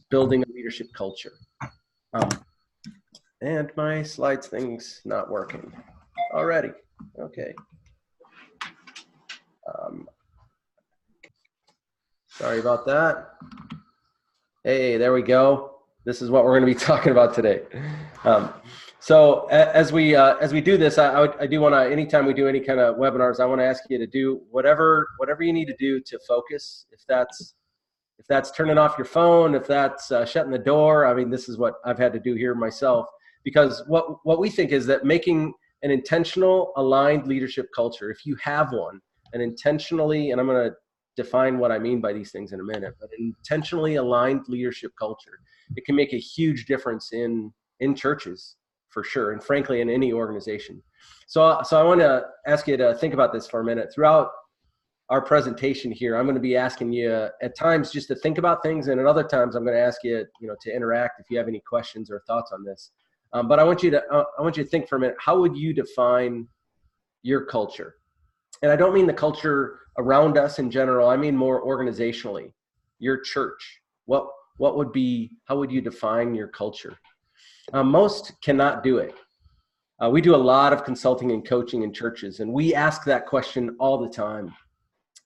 building a leadership culture. And my slides thing's not working already. Okay. Sorry about that. Hey, there we go. This is what we're going to be talking about today. So as we do this, I do want to, anytime we do any kind of webinars, I want to ask you to do whatever you need to do to focus. If that's turning off your phone, if that's shutting the door. I mean, this is what I've had to do here myself, because what we think is that making an intentional, aligned leadership culture, if you have one, an intentionally, and I'm going to define what I mean by these things in a minute, but an intentionally aligned leadership culture, it can make a huge difference in churches, for sure, and frankly, in any organization. So I want to ask you to think about this for a minute. Throughout our presentation here, I'm going to be asking you at times just to think about things, and at other times I'm going to ask you, to interact if you have any questions or thoughts on this. But I want you to think for a minute. How would you define your culture? And I don't mean the culture around us in general. I mean more organizationally. Your church. How would you define your culture? Most cannot do it. We do a lot of consulting and coaching in churches, and we ask that question all the time.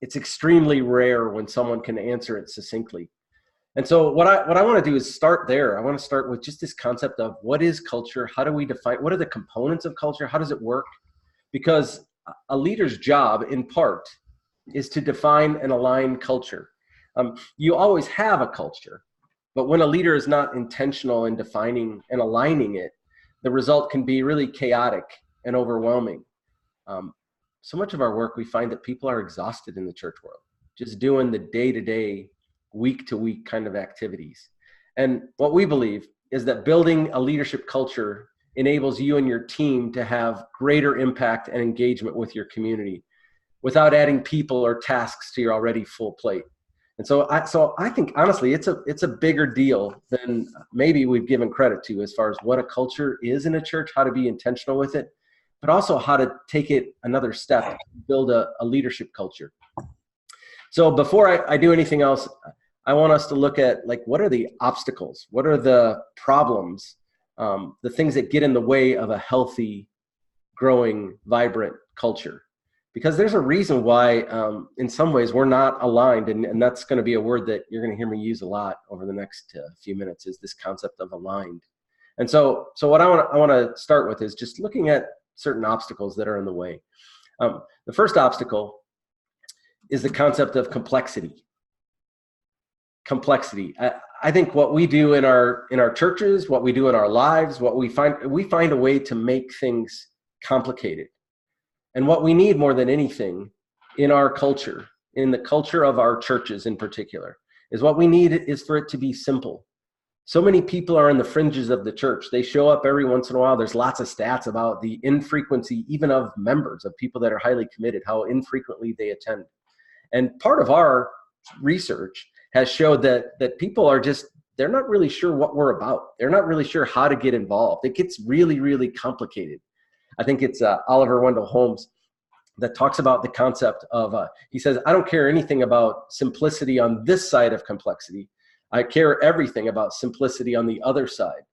It's extremely rare when someone can answer it succinctly. And so what I want to do is start there. I want to start with just this concept of what is culture? How do we define, what are the components of culture? How does it work? Because a leader's job, in part, is to define and align culture. You always have a culture, but when a leader is not intentional in defining and aligning it, the result can be really chaotic and overwhelming. So much of our work, we find that people are exhausted in the church world, just doing the day-to-day, week-to-week kind of activities. And what we believe is that building a leadership culture enables you and your team to have greater impact and engagement with your community without adding people or tasks to your already full plate. And so I think, honestly, it's a bigger deal than maybe we've given credit to as far as what a culture is in a church, how to be intentional with it, but also how to take it another step to build a leadership culture. So before I do anything else, I want us to look at, like, what are the obstacles? What are the problems? The things that get in the way of a healthy, growing, vibrant culture. Because there's a reason why, in some ways, we're not aligned, and that's going to be a word that you're going to hear me use a lot over the next few minutes, is this concept of aligned. And so what I want to start with is just looking at certain obstacles that are in the way. The first obstacle is the concept of complexity. Complexity. I think what we do in our churches, what we do in our lives, we find a way to make things complicated. And what we need more than anything in our culture, in the culture of our churches in particular, is what we need is for it to be simple. So many people are in the fringes of the church. They show up every once in a while. There's lots of stats about the infrequency, even of members, of people that are highly committed, how infrequently they attend. And part of our research has showed that people are they're not really sure what we're about. They're not really sure how to get involved. It gets really, really complicated. I think it's Oliver Wendell Holmes that talks about the concept of, he says, I don't care anything about simplicity on this side of complexity. I care everything about simplicity on the other side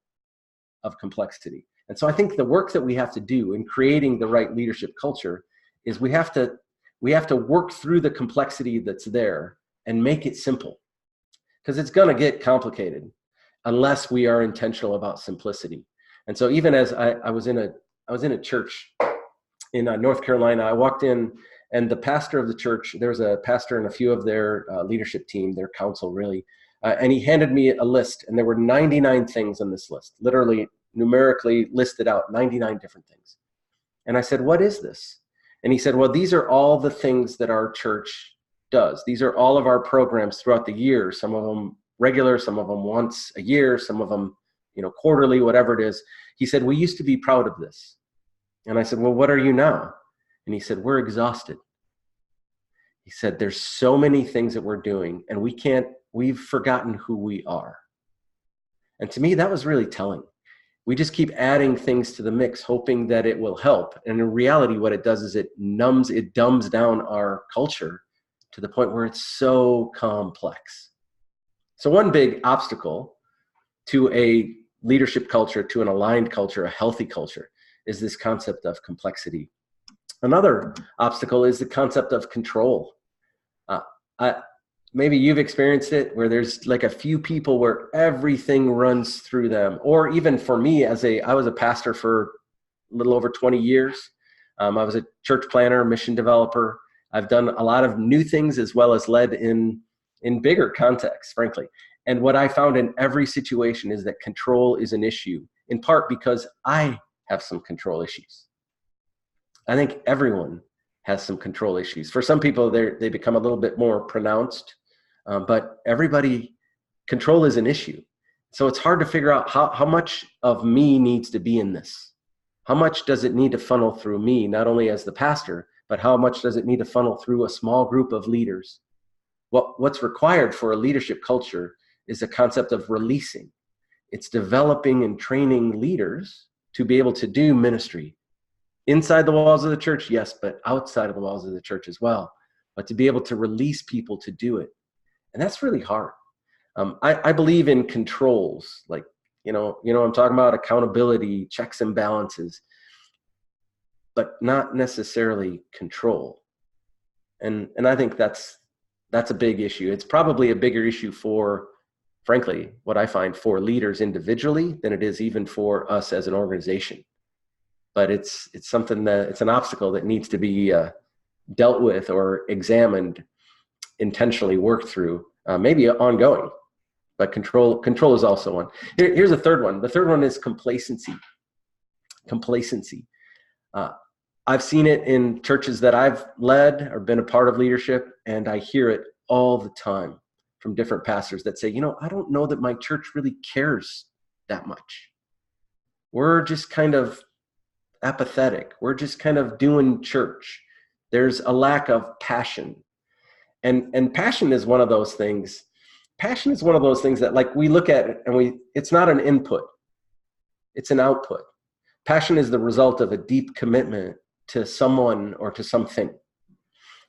of complexity. And so I think the work that we have to do in creating the right leadership culture is we have to work through the complexity that's there and make it simple. Because it's going to get complicated unless we are intentional about simplicity. And so even as I was in a church in North Carolina, I walked in, and the pastor of the church, there was a pastor and a few of their leadership team, their council really, and he handed me a list, and there were 99 things on this list, literally numerically listed out, 99 different things. And I said, what is this? And he said, well, these are all the things that our church does. These are all of our programs throughout the year, some of them regular, some of them once a year, some of them, quarterly, whatever it is. He said, we used to be proud of this. And I said, well, what are you now? And he said, we're exhausted. He said, there's so many things that we're doing, and we've forgotten who we are. And to me, that was really telling. We just keep adding things to the mix, hoping that it will help. And in reality, what it does is it dumbs down our culture to the point where it's so complex. So one big obstacle to a leadership culture, to an aligned culture, a healthy culture, is this concept of complexity. Another obstacle is the concept of control. Maybe you've experienced it where there's like a few people where everything runs through them. Or even for me, I was a pastor for a little over 20 years. I was a church planner, mission developer. I've done a lot of new things as well as led in bigger contexts, frankly. And what I found in every situation is that control is an issue, in part because I have some control issues. I think everyone has some control issues. For some people, they become a little bit more pronounced, but everybody, control is an issue. So it's hard to figure out how much of me needs to be in this. How much does it need to funnel through me, not only as the pastor, but how much does it need to funnel through a small group of leaders? What's required for a leadership culture is the concept of releasing. It's developing and training leaders to be able to do ministry inside the walls of the church, yes, but outside of the walls of the church as well. But to be able to release people to do it. And that's really hard. I believe in controls, like, I'm talking about accountability, checks and balances, but not necessarily control. And I think that's a big issue. It's probably a bigger issue for, frankly, what I find for leaders individually than it is even for us as an organization. But it's something that it's an obstacle that needs to be dealt with or examined, intentionally worked through, maybe ongoing. But control is also one. Here's a third one. The third one is complacency. Complacency. I've seen it in churches that I've led or been a part of leadership, and I hear it all the time from different pastors that say, I don't know that my church really cares that much. We're just kind of apathetic. We're just kind of doing church. There's a lack of passion. And passion is one of those things. Passion is one of those things that, like, we look at it and it's not an input. It's an output. Passion is the result of a deep commitment to someone or to something.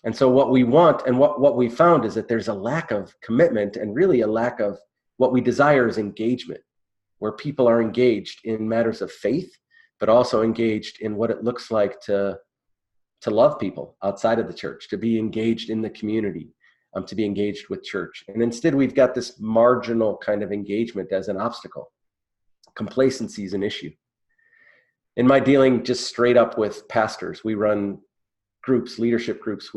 And so what we want and what we found is that there's a lack of commitment and really a lack of what we desire is engagement, where people are engaged in matters of faith, but also engaged in what it looks like to love people outside of the church, to be engaged in the community, to be engaged with church. And instead, we've got this marginal kind of engagement as an obstacle. Complacency is an issue. In my dealing just straight up with pastors, we run groups, leadership groups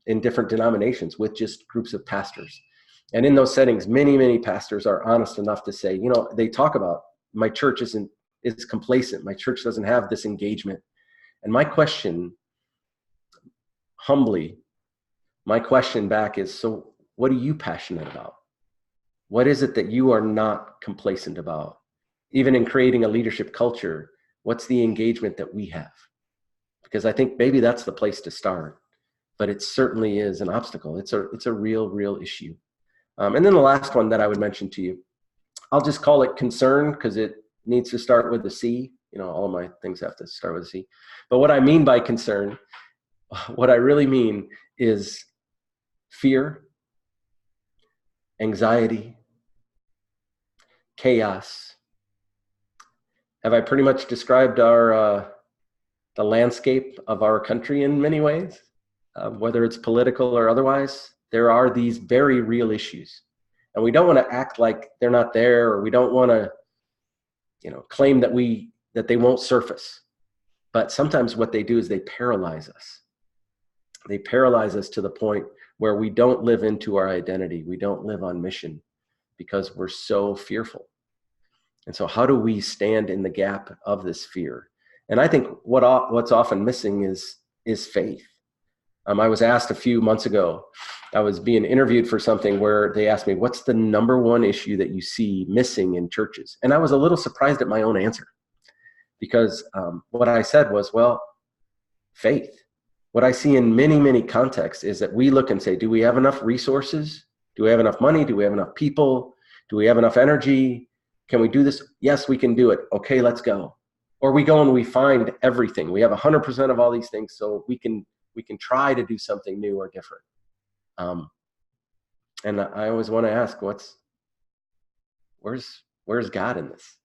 in different denominations with just groups of pastors. And in those settings, many, many pastors are honest enough to say, they talk about, my church is complacent. My church doesn't have this engagement. And my question, humbly, back is, so what are you passionate about? What is it that you are not complacent about? Even in creating a leadership culture, what's the engagement that we have? Because I think maybe that's the place to start, but it certainly is an obstacle. It's a real issue. And then the last one that I would mention to you, I'll just call it concern because it needs to start with a C. All of my things have to start with a C. But what I mean by concern, what I really mean is fear, anxiety, chaos. Have I pretty much described the landscape of our country in many ways? Whether it's political or otherwise, there are these very real issues. And we don't want to act like they're not there, or we don't want to, claim that they won't surface. But sometimes what they do is they paralyze us. They paralyze us to the point where we don't live into our identity. We don't live on mission because we're so fearful. And so how do we stand in the gap of this fear? And I think what's often missing is faith. I was asked a few months ago, I was being interviewed for something where they asked me, what's the number one issue that you see missing in churches? And I was a little surprised at my own answer because what I said was, well, faith. What I see in many, many contexts is that we look and say, do we have enough resources? Do we have enough money? Do we have enough people? Do we have enough energy? Can we do this? Yes, we can do it. Okay, let's go. Or we go and we find everything. We have 100% of all these things, so we can try to do something new or different. And I always want to ask, where's God in this?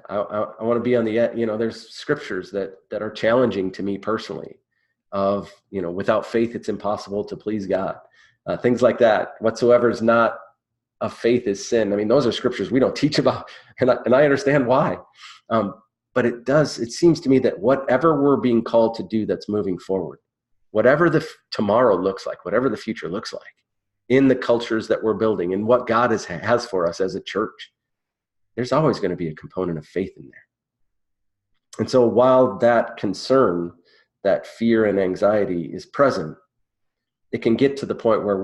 I want to be on the, there's scriptures that are challenging to me personally of, without faith, it's impossible to please God. Things like that. Whatsoever is not of faith is sin. I mean, those are scriptures we don't teach about, and I understand why. But it seems to me that whatever we're being called to do that's moving forward, whatever the tomorrow looks like, whatever the future looks like, in the cultures that we're building and what God has for us as a church, there's always going to be a component of faith in there. And so while that concern, that fear and anxiety is present, it can get to the point where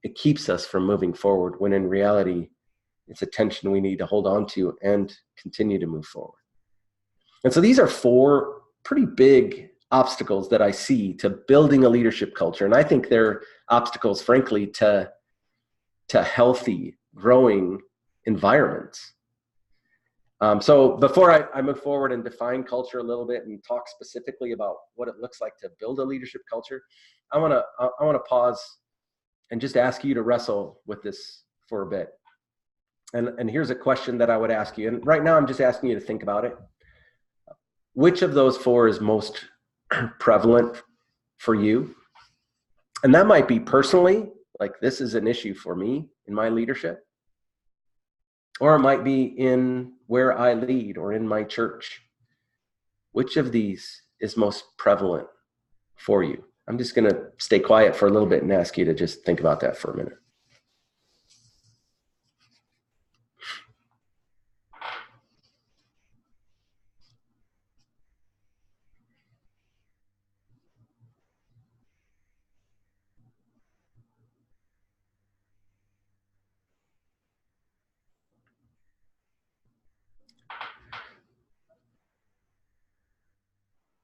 it keeps us from moving forward, when in reality, it's a tension we need to hold on to and continue to move forward. And so these are 4 pretty big obstacles that I see to building a leadership culture. And I think they're obstacles, frankly, to healthy, growing environments. So before I move forward and define culture a little bit and talk specifically about what it looks like to build a leadership culture, I want to pause and just ask you to wrestle with this for a bit. And here's a question that I would ask you. And right now I'm just asking you to think about it. Which of those 4 is most prevalent for you? And that might be personally, like this is an issue for me in my leadership. Or it might be in where I lead or in my church. Which of these is most prevalent for you? I'm just going to stay quiet for a little bit and ask you to just think about that for a minute.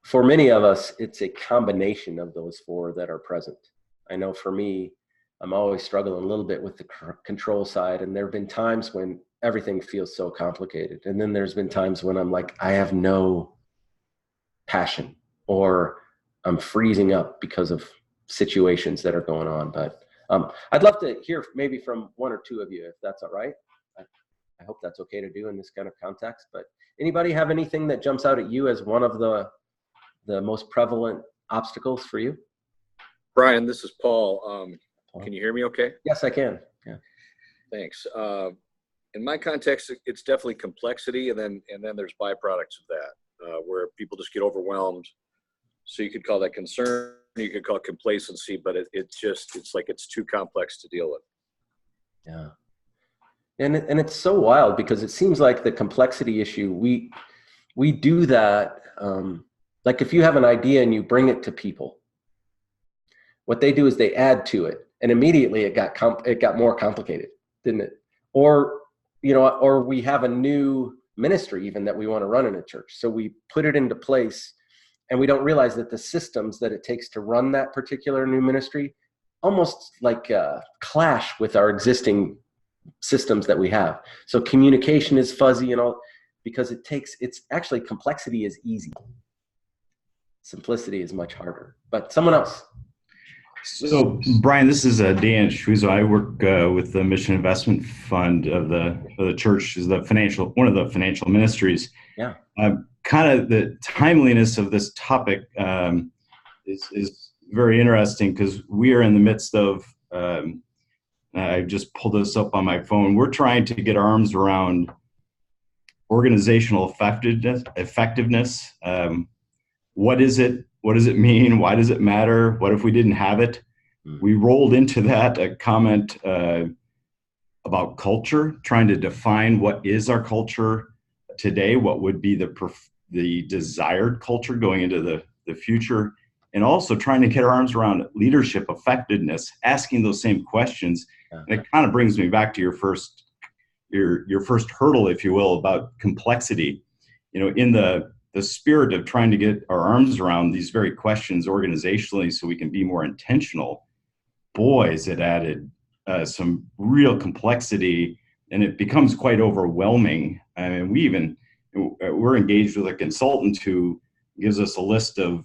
For many of us, it's a combination of those 4 that are present. I know for me, I'm always struggling a little bit with the control side. And there have been times when everything feels so complicated. And then there's been times when I'm like, I have no passion, or I'm freezing up because of situations that are going on. But I'd love to hear maybe from 1 or 2 of you, if that's all right. I hope that's okay to do in this kind of context. But anybody have anything that jumps out at you as one of the most prevalent obstacles for you? Brian, this is Paul. Can you hear me okay? Yes, I can. Yeah. Thanks. In my context, it's definitely complexity, and then there's byproducts of that, where people just get overwhelmed. So you could call that concern, you could call it complacency, but it's like it's too complex to deal with. Yeah. And it's so wild, because it seems like the complexity issue, we do that. Like if you have an idea and you bring it to people, what they do is they add to it, and immediately it got more complicated, didn't it? Or we have a new ministry even that we want to run in a church. So we put it into place, and we don't realize that the systems that it takes to run that particular new ministry almost like clash with our existing systems that we have. So communication is fuzzy and all, because it's actually, complexity is easy. Simplicity is much harder. But someone else. So, Brian, this is Dan Schwizo. I work with the Mission Investment Fund of the church, is one of the financial ministries. Yeah. Kind of the timeliness of this topic is very interesting, because we are in the midst of. I just pulled this up on my phone. We're trying to get our arms around organizational effectiveness. What is it? What does it mean? Why does it matter? What if we didn't have it? We rolled into that a comment about culture, trying to define what is our culture today, what would be the desired culture going into the future, and also trying to get our arms around leadership effectiveness, asking those same questions. And it kind of brings me back to your first hurdle, if you will, about complexity. In the spirit of trying to get our arms around these very questions organizationally so we can be more intentional, boy, is it added some real complexity, and it becomes quite overwhelming. I mean, we're engaged with a consultant who gives us a list of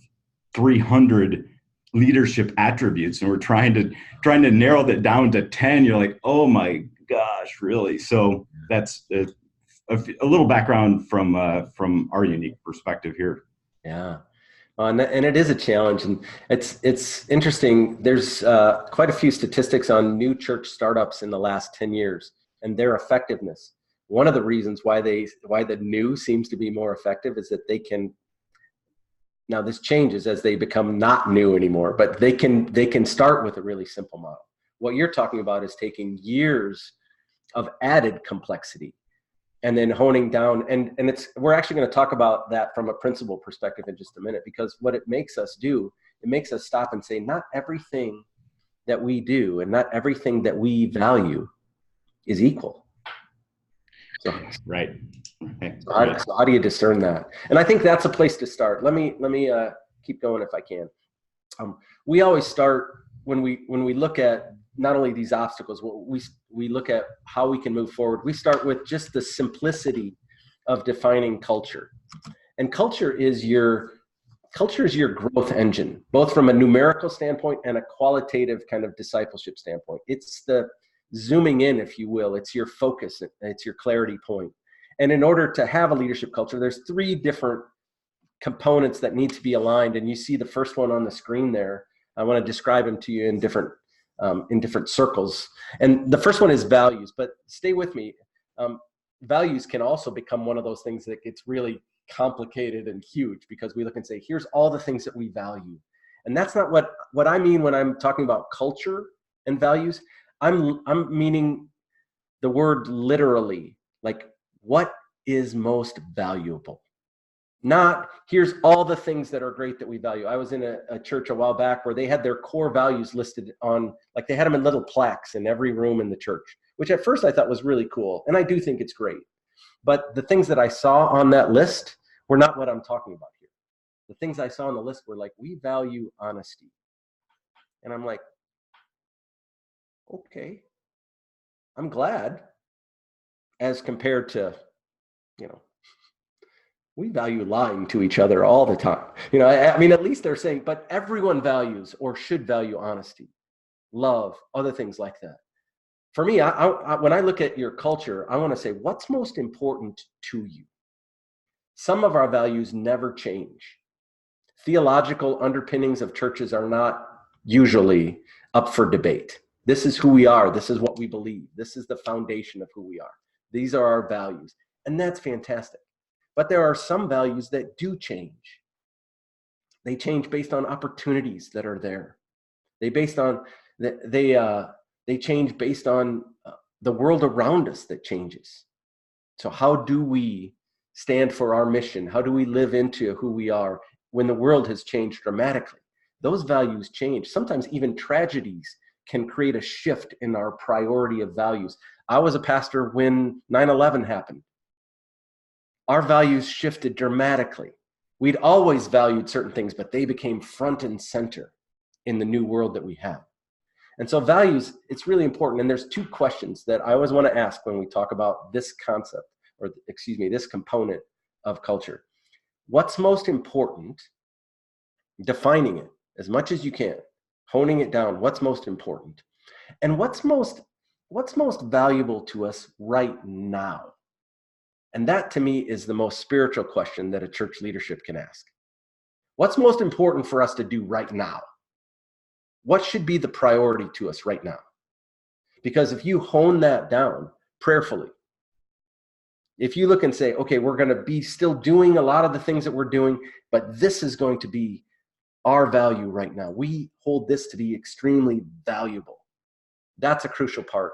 300 leadership attributes, and we're trying to narrow that down to 10. You're like, oh my gosh, gosh, really? So that's a little background from our unique perspective here. Yeah. And it is a challenge, and it's interesting. There's quite a few statistics on new church startups in the last 10 years and their effectiveness. One of the reasons why the new seems to be more effective is that they can. Now this changes as they become not new anymore, but they can start with a really simple model. What you're talking about is taking years of added complexity and then honing down, and we're actually going to talk about that from a principle perspective in just a minute, because what it makes us do, it makes us stop and say, not everything that we do and not everything that we value is equal. So, right. So how do you discern that? And I think that's a place to start. Let me keep going if I can. We always start when we look at not only these obstacles, we look at how we can move forward. We start with just the simplicity of defining culture. And culture is your growth engine, both from a numerical standpoint and a qualitative kind of discipleship standpoint. It's the zooming in, if you will. It's your focus. It's your clarity point. And in order to have a leadership culture, there's 3 different components that need to be aligned. And you see the first one on the screen there. I want to describe them to you in different circles. And the first one is values, but stay with me. Values can also become one of those things that gets really complicated and huge, because we look and say, here's all the things that we value. And that's not what I mean when I'm talking about culture and values. I'm meaning the word literally, like what is most valuable. Not here's all the things that are great that we value. I was in a church a while back where they had their core values listed on, like they had them in little plaques in every room in the church, which at first I thought was really cool. And I do think it's great. But the things that I saw on that list were not what I'm talking about here. The things I saw on the list were like, we value honesty. And I'm like, okay, I'm glad, as compared to, we value lying to each other all the time. I mean, at least they're saying, but everyone values or should value honesty, love, other things like that. For me, when I look at your culture, I want to say, what's most important to you? Some of our values never change. Theological underpinnings of churches are not usually up for debate. This is who we are. This is what we believe. This is the foundation of who we are. These are our values. And that's fantastic. But there are some values that do change. They change based on opportunities that are there. They change based on the world around us that changes. So how do we stand for our mission? How do we live into who we are when the world has changed dramatically? Those values change. Sometimes even tragedies can create a shift in our priority of values. I was a pastor when 9/11 happened. Our values shifted dramatically. We'd always valued certain things, but they became front and center in the new world that we have. And so values, it's really important. And there's 2 questions that I always want to ask when we talk about this concept, or this component of culture. What's most important? Defining it as much as you can, honing it down. What's most important? And what's most valuable to us right now? And that, to me, is the most spiritual question that a church leadership can ask. What's most important for us to do right now? What should be the priority to us right now? Because if you hone that down prayerfully, if you look and say, okay, we're going to be still doing a lot of the things that we're doing, but this is going to be our value right now. We hold this to be extremely valuable. That's a crucial part.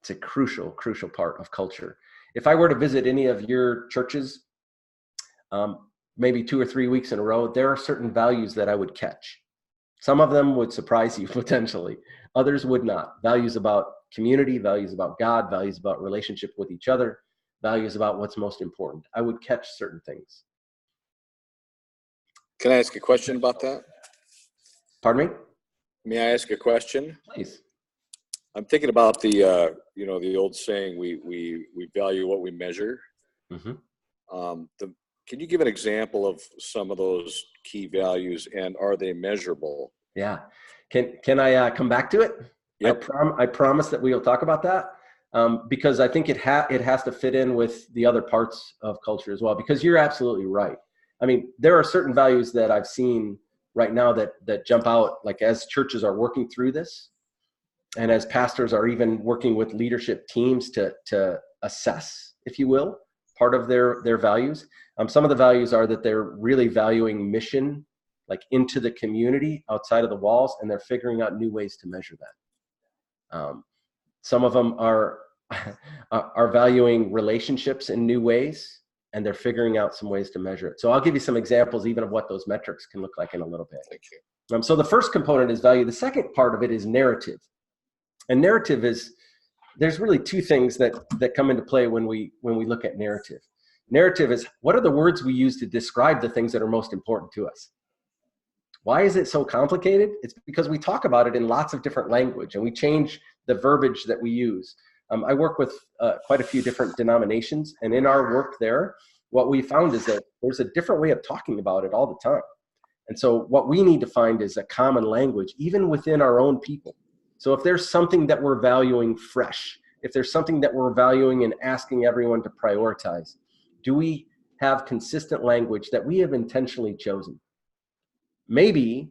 It's a crucial part of culture. If I were to visit any of your churches, maybe 2 or 3 weeks in a row, there are certain values that I would catch. Some of them would surprise you potentially. Others would not. Values about community, values about God, values about relationship with each other, values about what's most important. I would catch certain things. Can I ask a question about that? Pardon me? May I ask a question? Please. I'm thinking about the the old saying, we value what we measure. Mm-hmm. Can you give an example of some of those key values, and are they measurable? Yeah. Can I come back to it? Yep. I promise that we'll talk about that. because I think it has to fit in with the other parts of culture as well, because you're absolutely right. I mean, there are certain values that I've seen right now that jump out, like as churches are working through this, and as pastors are even working with leadership teams to assess, if you will, part of their values. Some of the values are that they're really valuing mission, like into the community outside of the walls, and they're figuring out new ways to measure that. Some of them are valuing relationships in new ways, and they're figuring out some ways to measure it. So I'll give you some examples even of what those metrics can look like in a little bit. Thank you. So the first component is value. The second part of it is narrative. And narrative is, there's really two things that come into play when we look at narrative. Narrative is, what are the words we use to describe the things that are most important to us? Why is it so complicated? It's because we talk about it in lots of different language, and we change the verbiage that we use. I work with quite a few different denominations, and in our work there, what we found is that there's a different way of talking about it all the time. And so what we need to find is a common language, even within our own people. So if there's something that we're valuing fresh, if there's something that we're valuing and asking everyone to prioritize, do we have consistent language that we have intentionally chosen? Maybe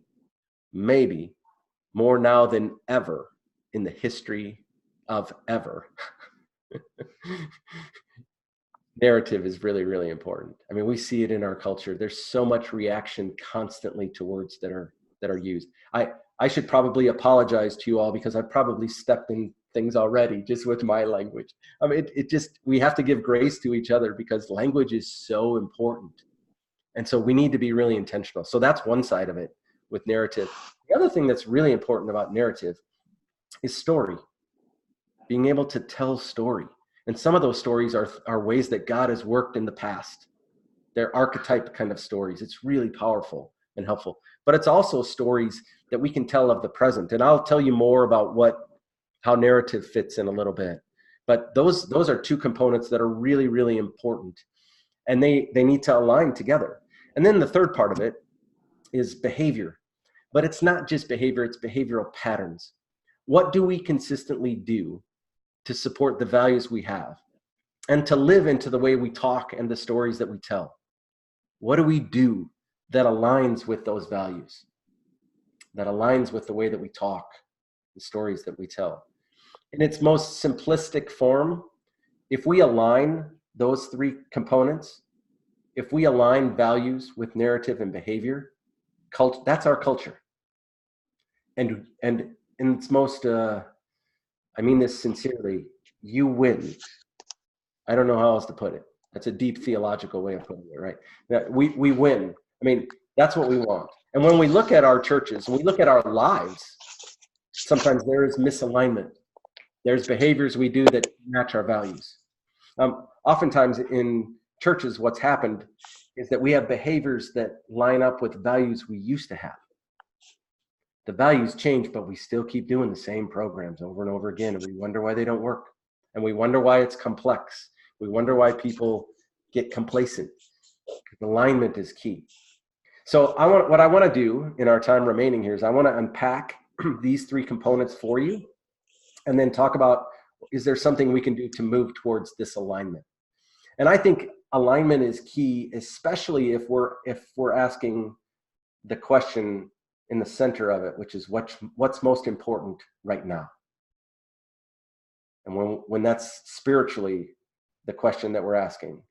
more now than ever in the history of ever. Narrative is really, really important. I mean, we see it in our culture. There's so much reaction constantly to words that are used. I should probably apologize to you all because I've probably stepped in things already just with my language. I mean, we have to give grace to each other because language is so important. And so we need to be really intentional. So that's one side of it with narrative. The other thing that's really important about narrative is story. Being able to tell story. And some of those stories are ways that God has worked in the past. They're archetype kind of stories. It's really powerful and helpful. But it's also stories that we can tell of the present. And I'll tell you more about how narrative fits in a little bit. But those are two components that are really, really important. And they need to align together. And then the third part of it is behavior. But it's not just behavior, it's behavioral patterns. What do we consistently do to support the values we have and to live into the way we talk and the stories that we tell? What do we do that aligns with those values, that aligns with the way that we talk, the stories that we tell? In its most simplistic form, if we align those three components, if we align values with narrative and behavior, that's our culture. And in its most, I mean this sincerely, you win. I don't know how else to put it. That's a deep theological way of putting it, right? That we win. I mean, that's what we want. And when we look at our churches, when we look at our lives, sometimes there is misalignment. There's behaviors we do that match our values. Oftentimes in churches, what's happened is that we have behaviors that line up with values we used to have. The values change, but we still keep doing the same programs over and over again, and we wonder why they don't work. And we wonder why it's complex. We wonder why people get complacent. Alignment is key. So what I want to do in our time remaining here is I want to unpack these three components for you and then talk about, is there something we can do to move towards this alignment? And I think alignment is key, especially if we're asking the question in the center of it, which is what's most important right now. And when that's spiritually the question that we're asking,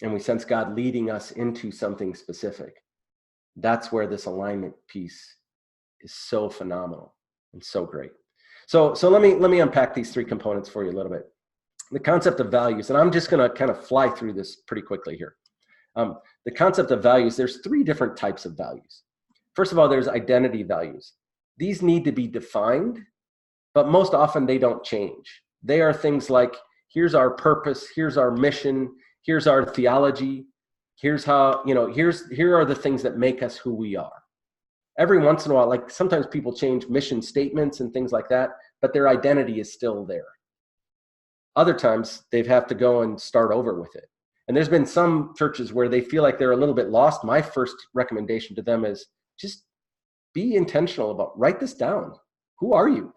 and we sense God leading us into something specific, that's where this alignment piece is so phenomenal and so great. So let me unpack these three components for you a little bit. The concept of values, and I'm just going to kind of fly through this pretty quickly here. The concept of values, there's three different types of values. First of all, there's identity values. These need to be defined, but most often they don't change. They are things like, here's our purpose, here's our mission, here's our theology, here's how, here are the things that make us who we are. Every once in a while, like sometimes people change mission statements and things like that, but their identity is still there. Other times they have to go and start over with it. And there's been some churches where they feel like they're a little bit lost. My first recommendation to them is just be intentional about, write this down. Who are you?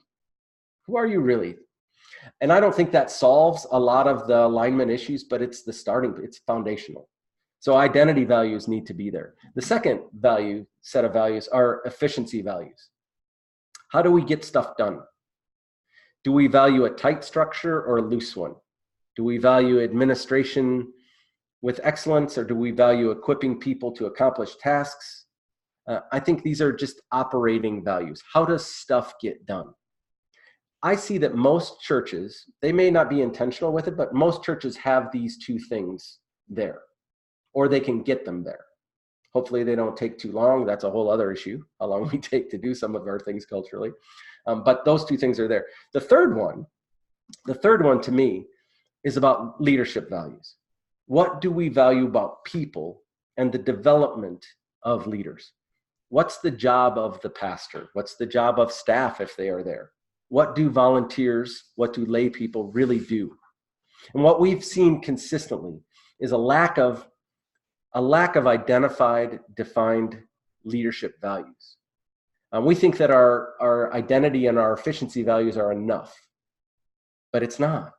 Who are you really? And I don't think that solves a lot of the alignment issues, but it's it's foundational. So identity values need to be there. The second set of values are efficiency values. How do we get stuff done? Do we value a tight structure or a loose one? Do we value administration with excellence, or do we value equipping people to accomplish tasks? I think these are just operating values. How does stuff get done? I see that most churches, they may not be intentional with it, but most churches have these two things there, or they can get them there. Hopefully they don't take too long. That's a whole other issue, how long we take to do some of our things culturally. But those two things are there. The third one to me is about leadership values. What do we value about people and the development of leaders? What's the job of the pastor? What's the job of staff if they are there? What do volunteers, what do lay people really do? And what we've seen consistently is a lack of identified, defined leadership values. We think that our identity and our efficiency values are enough, but it's not.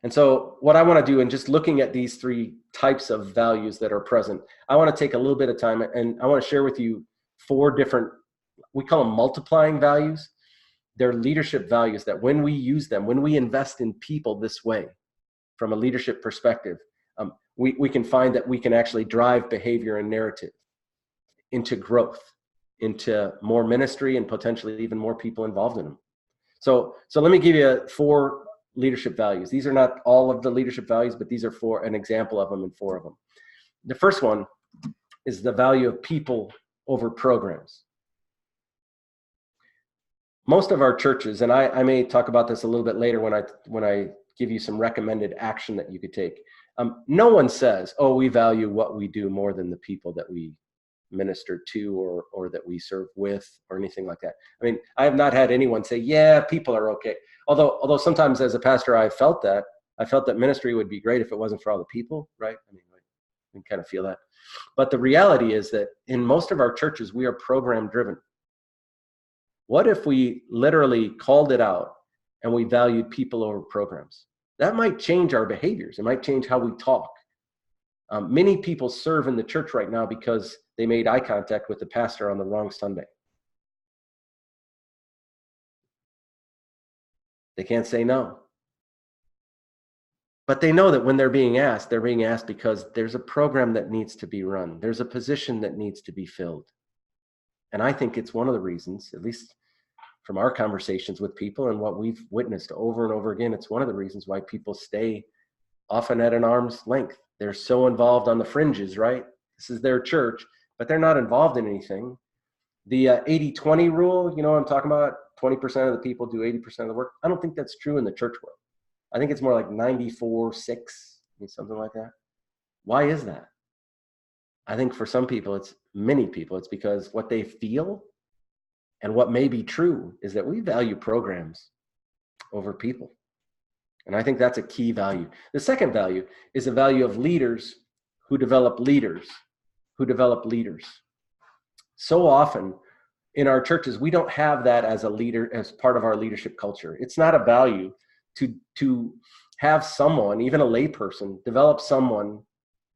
And so what I want to do, in just looking at these three types of values that are present, I want to take a little bit of time and I want to share with you 4 different, we call them multiplying values. They're leadership values that when we use them, when we invest in people this way, from a leadership perspective, we can find that we can actually drive behavior and narrative into growth, into more ministry, and potentially even more people involved in them. So let me give you 4 leadership values. These are not all of the leadership values, but these are an example of them and 4 of them. The first one is the value of people over programs. Most of our churches, and I may talk about this a little bit later when I give you some recommended action that you could take. No one says, oh, we value what we do more than the people that we minister to or that we serve with or anything like that. I mean, I have not had anyone say, yeah, people are okay. Although sometimes as a pastor, I felt that ministry would be great if it wasn't for all the people, right? I mean, we can kind of feel that. But the reality is that in most of our churches, we are program driven. What if we literally called it out and we valued people over programs? That might change our behaviors. It might change how we talk. Many people serve in the church right now because they made eye contact with the pastor on the wrong Sunday. They can't say no. But they know that when they're being asked because there's a program that needs to be run. There's a position that needs to be filled. And I think it's one of the reasons, at least from our conversations with people and what we've witnessed over and over again, it's one of the reasons why people stay often at an arm's length. They're so involved on the fringes, right? This is their church, but they're not involved in anything. The 80-20 rule, you know what I'm talking about? 20% of the people do 80% of the work. I don't think that's true in the church world. I think it's more like 94-6, something like that. Why is that? I think for some people, many people, it's because what they feel and what may be true is that we value programs over people. And I think that's a key value. The second value is a value of leaders who develop leaders who develop leaders. So often in our churches, we don't have that as a leader, as part of our leadership culture. It's not a value to have someone, even a layperson, develop someone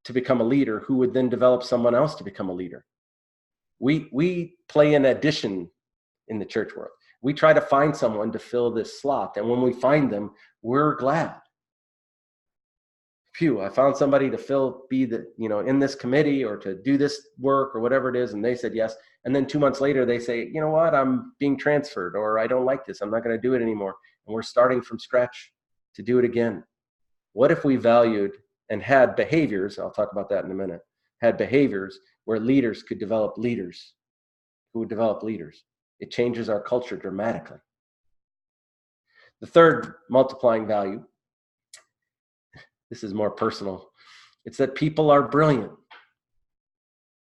to become a leader who would then develop someone else to become a leader. We play an addition in the church world. We try to find someone to fill this slot. And when we find them, we're glad. Phew, I found somebody to be in this committee or to do this work or whatever it is. And they said yes. And then 2 months later, they say, you know what, I'm being transferred, or I don't like this. I'm not going to do it anymore. And we're starting from scratch to do it again. What if we valued and had behaviors, I'll talk about that in a minute, had behaviors where leaders could develop leaders who would develop leaders? It changes our culture dramatically. The third multiplying value, this is more personal, it's that people are brilliant.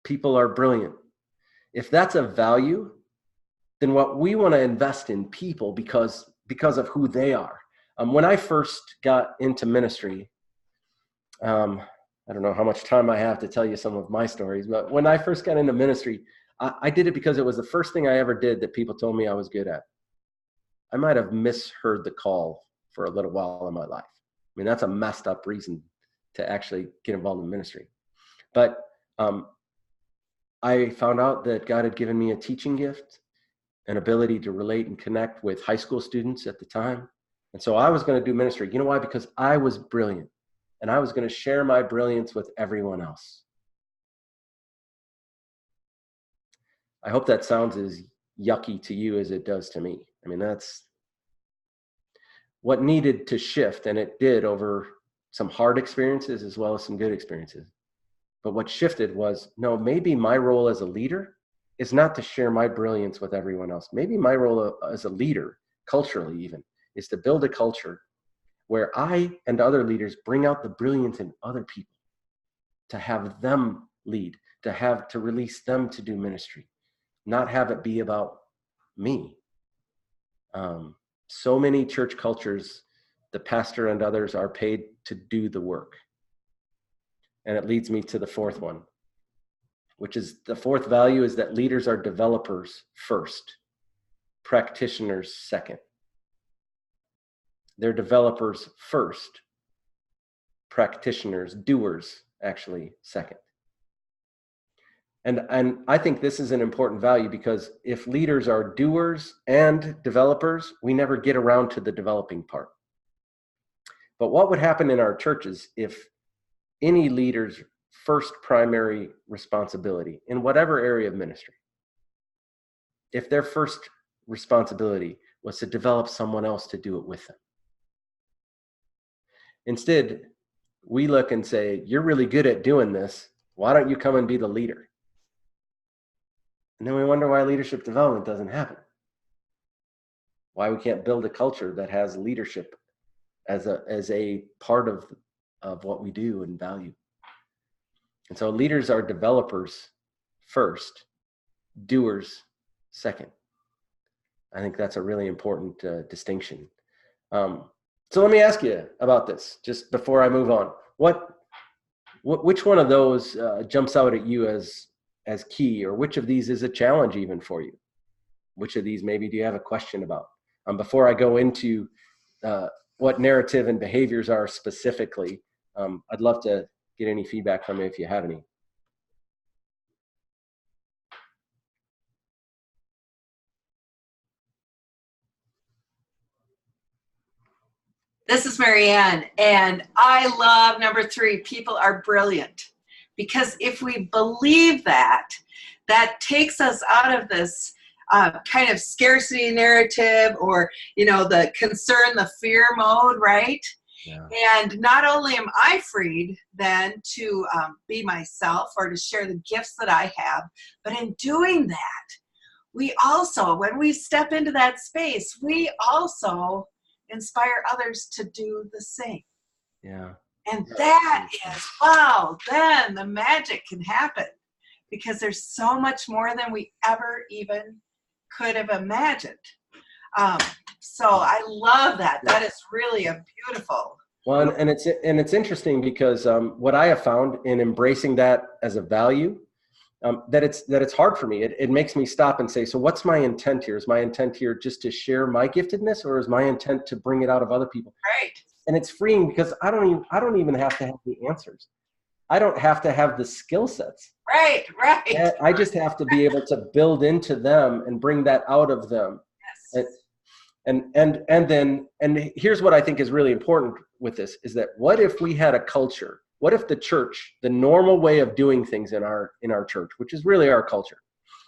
People are brilliant. If that's a value, then what we want to invest in people because of who they are. When I first got into ministry, I don't know how much time I have to tell you some of my stories, but when I first got into ministry, I did it because it was the first thing I ever did that people told me I was good at. I might have misheard the call for a little while in my life. I mean, that's a messed up reason to actually get involved in ministry. But I found out that God had given me a teaching gift, an ability to relate and connect with high school students at the time. And so I was going to do ministry. You know why? Because I was brilliant, and I was going to share my brilliance with everyone else. I hope that sounds as yucky to you as it does to me. I mean, that's what needed to shift, and it did over some hard experiences as well as some good experiences. But what shifted was, no, maybe my role as a leader is not to share my brilliance with everyone else. Maybe my role as a leader, culturally even, is to build a culture where I and other leaders bring out the brilliance in other people, to have them lead, to release them to do ministry, not have it be about me. So many church cultures, the pastor and others are paid to do the work. And it leads me to the fourth one, which is the fourth value, is that leaders are developers first, practitioners second. They're developers first, practitioners, doers actually second. And I think this is an important value, because if leaders are doers and developers, we never get around to the developing part. But what would happen in our churches if any leader's first primary responsibility in whatever area of ministry, if their first responsibility was to develop someone else to do it with them? Instead, we look and say, you're really good at doing this. Why don't you come and be the leader? And then we wonder why leadership development doesn't happen. Why we can't build a culture that has leadership as a part of what we do and value. And so leaders are developers first, doers second. I think that's a really important distinction. So let me ask you about this, just before I move on. Which one of those jumps out at you as key, or which of these is a challenge even for you? Which of these maybe do you have a question about? Before I go into what narrative and behaviors are specifically, I'd love to get any feedback from you if you have any. This is Marianne, and I love number 3, people are brilliant. Because if we believe that, that takes us out of this kind of scarcity narrative, or, the concern, the fear mode, right? Yeah. And not only am I freed then to be myself or to share the gifts that I have, but in doing that, we also, when we step into that space, we also inspire others to do the same. Yeah. And that is, wow, then the magic can happen, because there's so much more than we ever even could have imagined. So I love that. That is really a beautiful. Well, and it's interesting, because what I have found in embracing that as a value, that it's hard for me. It makes me stop and say, so what's my intent here? Is my intent here just to share my giftedness, or is my intent to bring it out of other people? Right. And it's freeing, because I don't even have to have the answers. I don't have to have the skill sets. Right. I just have to be able to build into them and bring that out of them. Yes. And here's what I think is really important with this, is that what if we had a culture? What if the church, the normal way of doing things in our church, which is really our culture,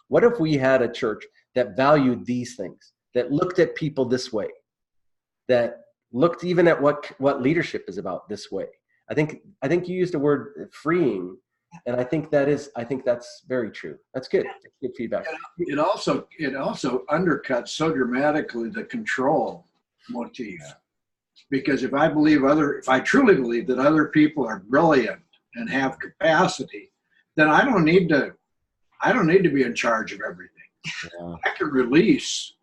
what if we had a church that valued these things, that looked at people this way, that looked even at what leadership is about this way? I think you used the word freeing, and I think that's very true. That's good. That's good feedback. It also undercuts so dramatically the control motif. Because if I truly believe that other people are brilliant and have capacity, then I don't need to be in charge of everything. Yeah. I can release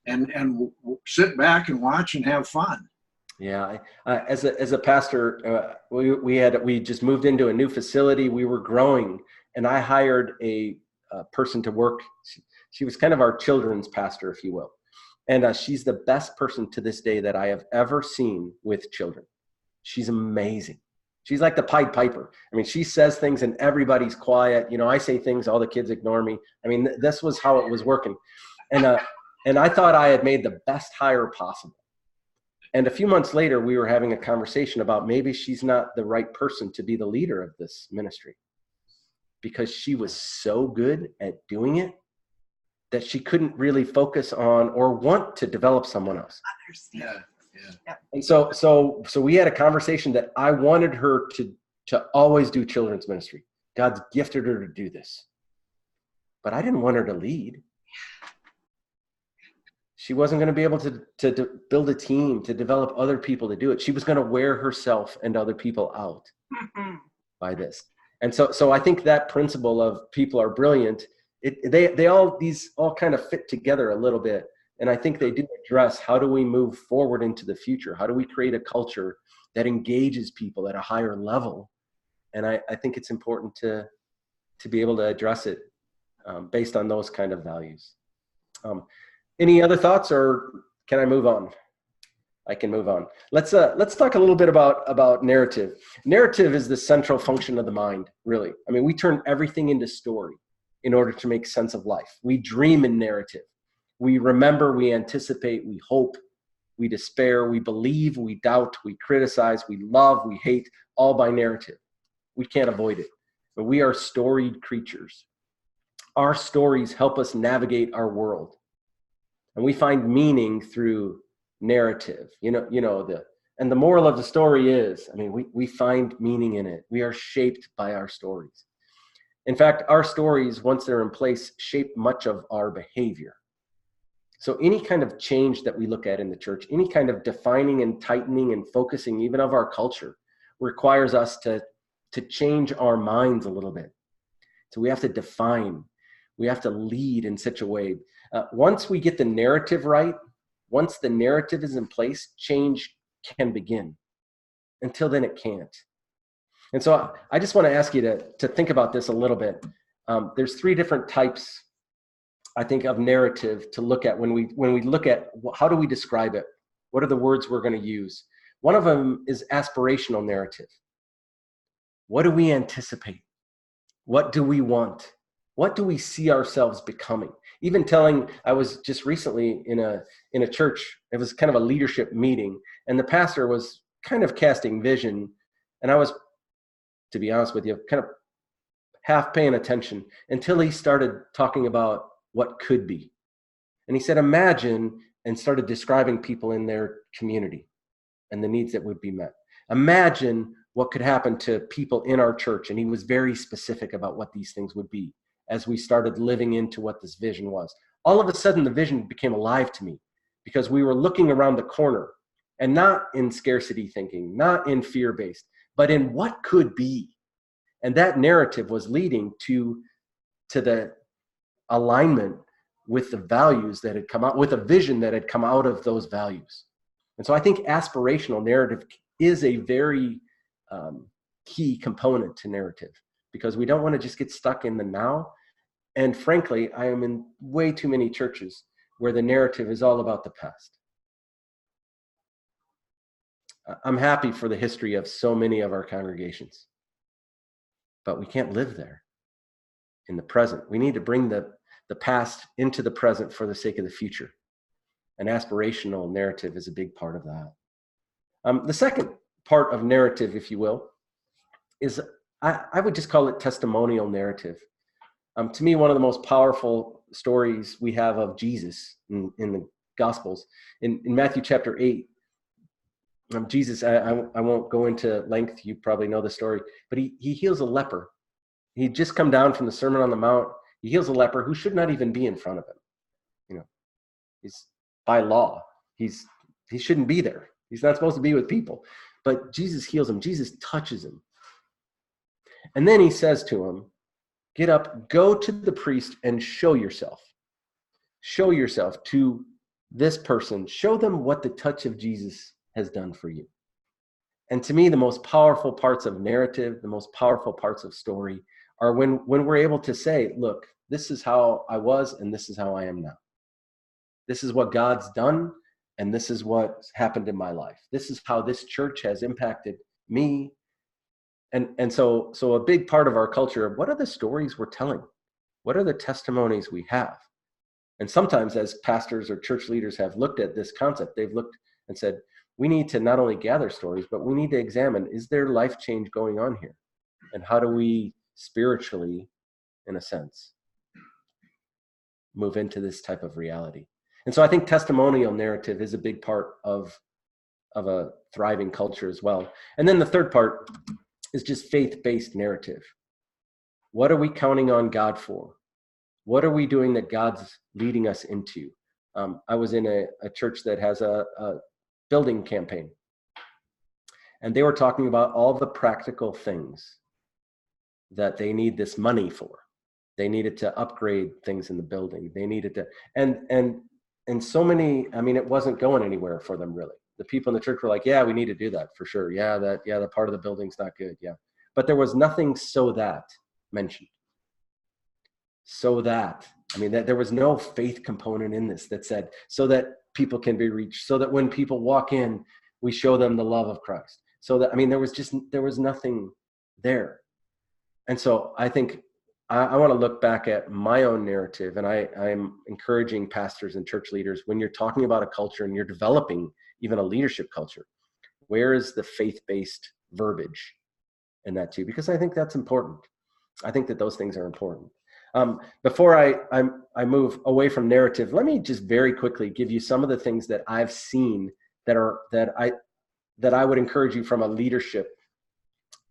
and sit back and watch and have fun. Yeah, as a pastor, we just moved into a new facility. We were growing, and I hired a person to work. She was kind of our children's pastor, if you will. And she's the best person to this day that I have ever seen with children. She's amazing. She's like the Pied Piper. I mean, she says things and everybody's quiet. You know, I say things, all the kids ignore me. I mean, this was how it was working. And I thought I had made the best hire possible. And a few months later, we were having a conversation about maybe she's not the right person to be the leader of this ministry, because she was so good at doing it that she couldn't really focus on or want to develop someone else. Yeah. And so we had a conversation that I wanted her to always do children's ministry. God's gifted her to do this. But I didn't want her to lead. She wasn't going to be able to build a team, to develop other people to do it. She was going to wear herself and other people out by this. And so I think that principle of people are brilliant, they all kind of fit together a little bit. And I think they do address, how do we move forward into the future? How do we create a culture that engages people at a higher level? And I think it's important to be able to address it based on those kind of values. Any other thoughts, or can I move on? I can move on. Let's talk a little bit about narrative. Narrative is the central function of the mind, really. I mean, we turn everything into story in order to make sense of life. We dream in narrative. We remember, we anticipate, we hope, we despair, we believe, we doubt, we criticize, we love, we hate, all by narrative. We can't avoid it. But we are storied creatures. Our stories help us navigate our world. And we find meaning through narrative. And the moral of the story is, I mean, we find meaning in it. We are shaped by our stories. In fact, our stories, once they're in place, shape much of our behavior. So any kind of change that we look at in the church, any kind of defining and tightening and focusing even of our culture, requires us to change our minds a little bit. So we have to define, we have to lead in such a way. Once we get the narrative right, once the narrative is in place, change can begin. Until then, it can't. And so I just want to ask you to think about this a little bit. There's three different types, I think, of narrative to look at when we look at how do we describe it? What are the words we're going to use? One of them is aspirational narrative. What do we anticipate? What do we want? What do we see ourselves becoming? Even I was just recently in a church, it was kind of a leadership meeting, and the pastor was kind of casting vision, and I was, to be honest with you, kind of half paying attention until he started talking about what could be. And he said, imagine, and started describing people in their community and the needs that would be met. Imagine what could happen to people in our church. And he was very specific about what these things would be as we started living into what this vision was. All of a sudden, the vision became alive to me because we were looking around the corner, and not in scarcity thinking, not in fear-based, but in what could be. And that narrative was leading to the alignment with the values that had come out, with a vision that had come out of those values. And so I think aspirational narrative is a very key component to narrative, because we don't want to just get stuck in the now. And frankly, I am in way too many churches where the narrative is all about the past. I'm happy for the history of so many of our congregations, but we can't live there in the present. We need to bring the past into the present for the sake of the future. An aspirational narrative is a big part of that. The second part of narrative, if you will, is I would just call it testimonial narrative. To me, one of the most powerful stories we have of Jesus in the Gospels, in Matthew chapter 8, Jesus, I won't go into length, you probably know the story, but he heals a leper. He'd just come down from the Sermon on the Mount. He heals a leper who should not even be in front of him. He's by law, he shouldn't be there. He's not supposed to be with people. But Jesus heals him. Jesus touches him. And then he says to him, get up, go to the priest and show yourself. Show yourself to this person. Show them what the touch of Jesus has done for you. And to me, the most powerful parts of narrative, the most powerful parts of story are when we're able to say, look, this is how I was and this is how I am now. This is what God's done, and this is what's happened in my life. This is how this church has impacted me. And so a big part of our culture, what are the stories we're telling? What are the testimonies we have? And sometimes as pastors or church leaders have looked at this concept, they've looked and said, we need to not only gather stories, but we need to examine, is there life change going on here? And how do we spiritually, in a sense, move into this type of reality? And so I think testimonial narrative is a big part of a thriving culture as well. And then the third part is just faith-based narrative. What are we counting on God for? What are we doing that God's leading us into? I was in a church that has a building campaign, and they were talking about all the practical things that they need this money for. They needed to upgrade things in the building. They needed to, and so many, I mean, it wasn't going anywhere for them really. The people in the church were like, yeah, we need to do that for sure. Yeah, the part of the building's not good. Yeah. But there was nothing so that mentioned. So that, I mean, that there was no faith component in this that said, so that people can be reached, so that when people walk in, we show them the love of Christ. So that, I mean, there was nothing there. And so I think I want to look back at my own narrative, and I'm encouraging pastors and church leaders, when you're talking about a culture and you're developing even a leadership culture, where is the faith-based verbiage in that too? Because I think that's important. I think that those things are important. Before I move away from narrative, let me just very quickly give you some of the things that I've seen that I would encourage you from a leadership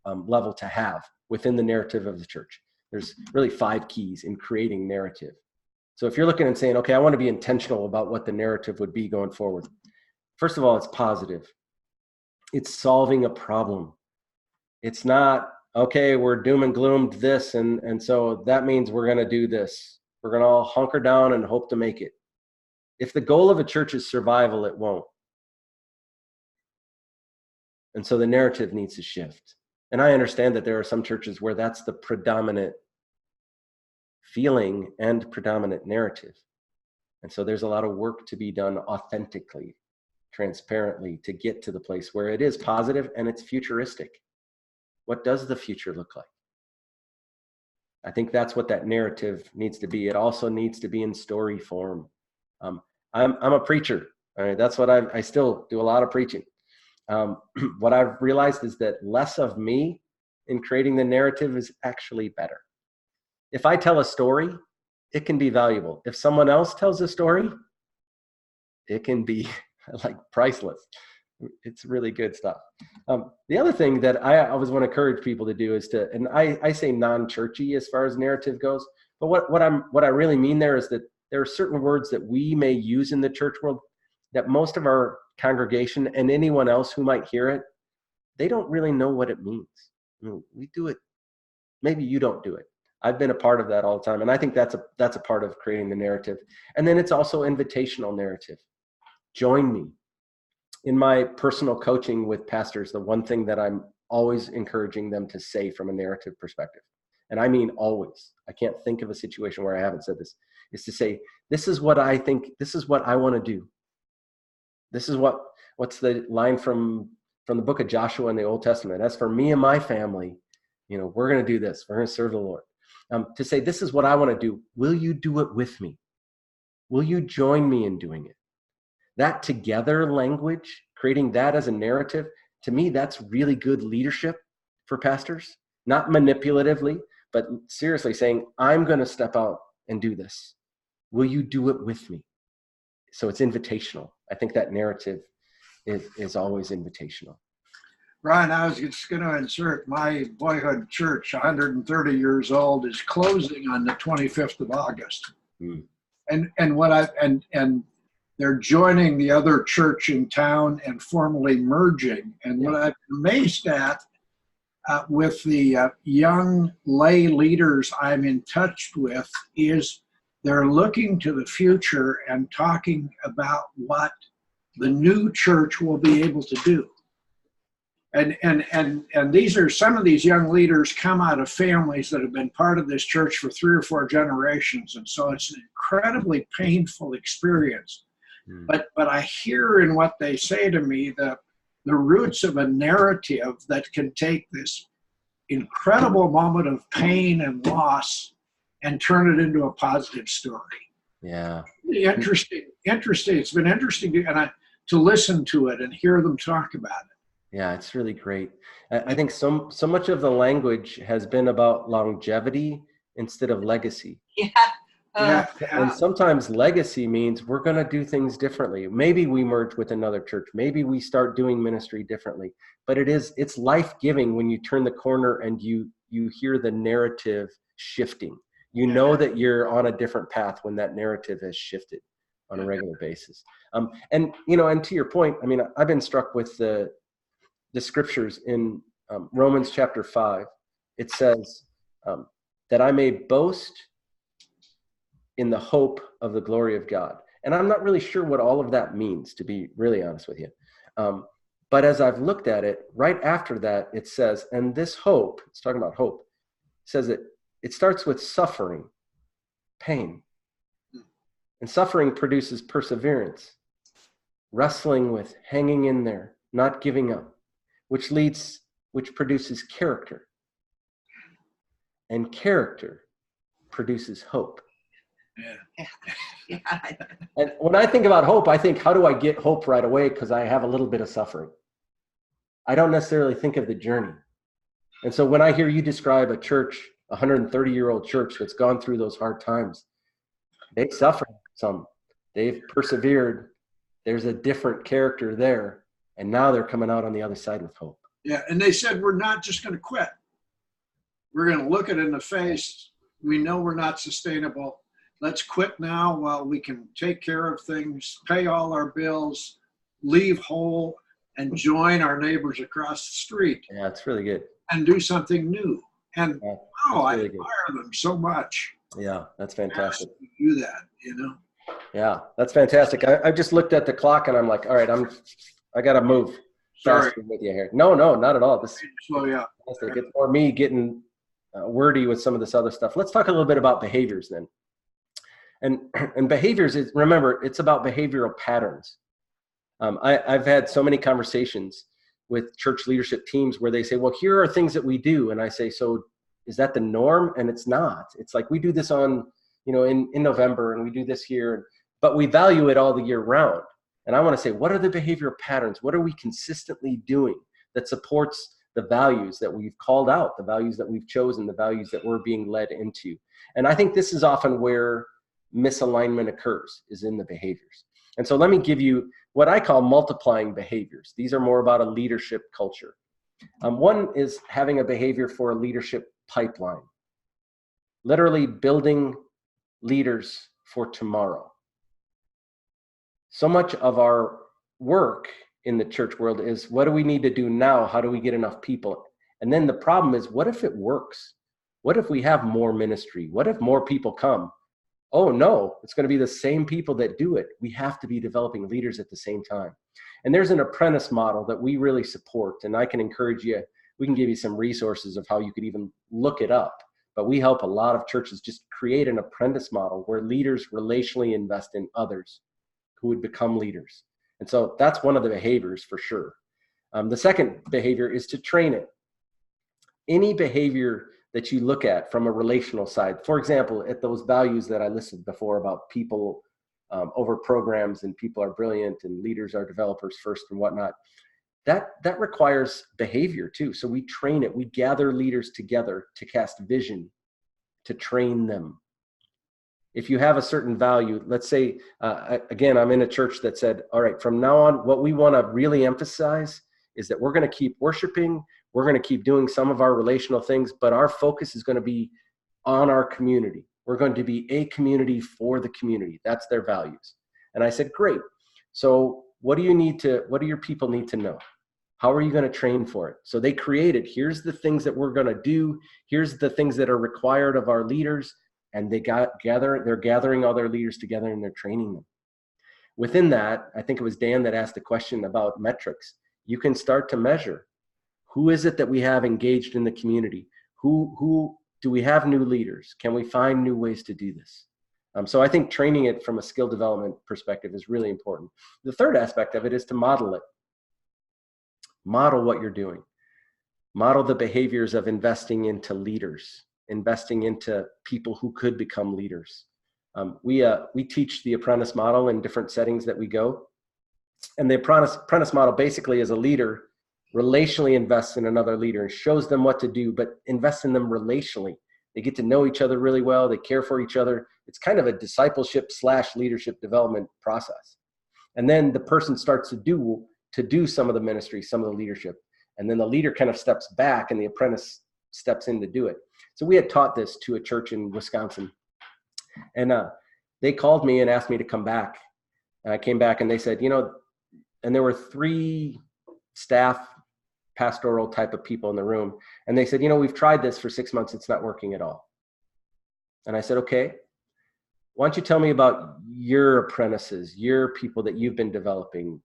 level to have within the narrative of the church. There's really 5 keys in creating narrative. So if you're looking and saying, okay, I want to be intentional about what the narrative would be going forward. First of all, it's positive. It's solving a problem. It's not, okay, we're doom and gloomed this, and so that means we're going to do this. We're going to all hunker down and hope to make it. If the goal of a church is survival, it won't. And so the narrative needs to shift. And I understand that there are some churches where that's the predominant feeling and predominant narrative. And so there's a lot of work to be done authentically, transparently, to get to the place where it is positive and it's futuristic. What does the future look like? I think that's what that narrative needs to be. It also needs to be in story form. I'm a preacher. All right, that's what I still do a lot of preaching. What I've realized is that less of me in creating the narrative is actually better. If I tell a story, it can be valuable. If someone else tells a story, it can be like priceless. It's really good stuff. The other thing that I always want to encourage people to do is to, and I say non-churchy as far as narrative goes, but what I really mean there is that there are certain words that we may use in the church world that most of our congregation and anyone else who might hear it, they don't really know what it means. I mean, we do it. Maybe you don't do it. I've been a part of that all the time. And I think that's a part of creating the narrative. And then it's also invitational narrative. Join me. In my personal coaching with pastors, the one thing that I'm always encouraging them to say from a narrative perspective, and I mean always, I can't think of a situation where I haven't said this, is to say, this is what I think, this is what I want to do. This is what's the line from the book of Joshua in the Old Testament? As for me and my family, we're going to do this. We're going to serve the Lord. To say, this is what I want to do. Will you do it with me? Will you join me in doing it? That together language, creating that as a narrative, to me, that's really good leadership for pastors. Not manipulatively, but seriously saying, I'm going to step out and do this. Will you do it with me? So it's invitational. I think that narrative is always invitational. Brian, I was just going to insert my boyhood church, 130 years old, is closing on the 25th of August. And they're joining the other church in town and formally merging. And what I'm amazed at with the young lay leaders I'm in touch with is they're looking to the future and talking about what the new church will be able to do. And these are some of these young leaders come out of families that have been part of this church for 3 or 4 generations, and so it's an incredibly painful experience. But I hear in what they say to me the roots of a narrative that can take this incredible moment of pain and loss and turn it into a positive story. Yeah. Interesting. It's been interesting to listen to it and hear them talk about it. Yeah, it's really great. I think so much of the language has been about longevity instead of legacy. Yeah. And sometimes legacy means we're going to do things differently. Maybe we merge with another church. Maybe we start doing ministry differently. But it's life-giving when you turn the corner and you hear the narrative shifting. You know that you're on a different path when that narrative has shifted on a regular basis. And to your point, I mean, I've been struck with the scriptures in Romans chapter 5. It says that I may boast in the hope of the glory of God. And I'm not really sure what all of that means, to be really honest with you. But as I've looked at it, right after that, it says, and this hope, it's talking about hope, says that it starts with suffering, pain. And suffering produces perseverance, wrestling with hanging in there, not giving up, which produces character. And character produces hope. Yeah. And when I think about hope, I think, how do I get hope right away? Because I have a little bit of suffering. I don't necessarily think of the journey. And so when I hear you describe a church, a 130-year-old church that's gone through those hard times, they've suffered some. They've persevered. There's a different character there. And now they're coming out on the other side with hope. Yeah, and they said, we're not just going to quit. We're going to look it in the face. We know we're not sustainable. Let's quit now while we can take care of things, pay all our bills, leave whole, and join our neighbors across the street. Yeah, it's really good. And do something new. And Yeah, I really admire them so much. Yeah, that's fantastic. To do that, Yeah, that's fantastic. I just looked at the clock and I'm like, all right, I got to move Sorry. faster with you here. No, not at all. This Slow you up. it's more me getting wordy with some of this other stuff. Let's talk a little bit about behaviors then. And behaviors is, remember, it's about behavioral patterns. I've had so many conversations with church leadership teams where they say, well, here are things that we do. And I say, so is that the norm? And it's not. It's like, we do this in November, and we do this here, but we value it all the year round. And I want to say, what are the behavioral patterns? What are we consistently doing that supports the values that we've called out, the values that we've chosen, the values that we're being led into? And I think this is often where misalignment occurs, is in the behaviors. And so let me give you what I call multiplying behaviors. These are more about a leadership culture. One is having a behavior for a leadership pipeline, literally building leaders for tomorrow. So much of our work in the church world is, what do we need to do now? How do we get enough people? And then the problem is, what if it works? What if we have more ministry? What if more people come? Oh no, it's going to be the same people that do it. We have to be developing leaders at the same time. And there's an apprentice model that we really support. And I can encourage you, we can give you some resources of how you could even look it up. But we help a lot of churches just create an apprentice model where leaders relationally invest in others who would become leaders. And so that's one of the behaviors for sure. The second behavior is to train it. Any behavior that you look at from a relational side, for example, at those values that I listed before about people over programs, and people are brilliant and leaders are developers first and whatnot, that requires behavior too. So we train it. We gather leaders together to cast vision, to train them. If you have a certain value, let's say, again, I'm in a church that said, all right, from now on, what we want to really emphasize is that we're going to keep worshiping. We're going to keep doing some of our relational things, but our focus is going to be on our community. We're going to be a community for the community. That's their values. And I said, great. So what do your people need to know? How are you going to train for it? So they created, here's the things that we're going to do. Here's the things that are required of our leaders. And they're gathering all their leaders together and they're training them. Within that, I think it was Dan that asked the question about metrics. You can start to measure. Who is it that we have engaged in the community? Who do we have new leaders? Can we find new ways to do this? So I think training it from a skill development perspective is really important. The third aspect of it is to model it. Model what you're doing. Model the behaviors of investing into leaders, investing into people who could become leaders. We teach the apprentice model in different settings that we go. And the apprentice model basically is a leader relationally invests in another leader and shows them what to do, but invests in them relationally. They get to know each other really well. They care for each other. It's kind of a discipleship / leadership development process. And then the person starts to do some of the ministry, some of the leadership. And then the leader kind of steps back and the apprentice steps in to do it. So we had taught this to a church in Wisconsin. And they called me and asked me to come back. And I came back and they said, and there were 3 staff pastoral type of people in the room. And they said, we've tried this for 6 months. It's not working at all. And I said, okay, why don't you tell me about your apprentices, your people that you've been developing,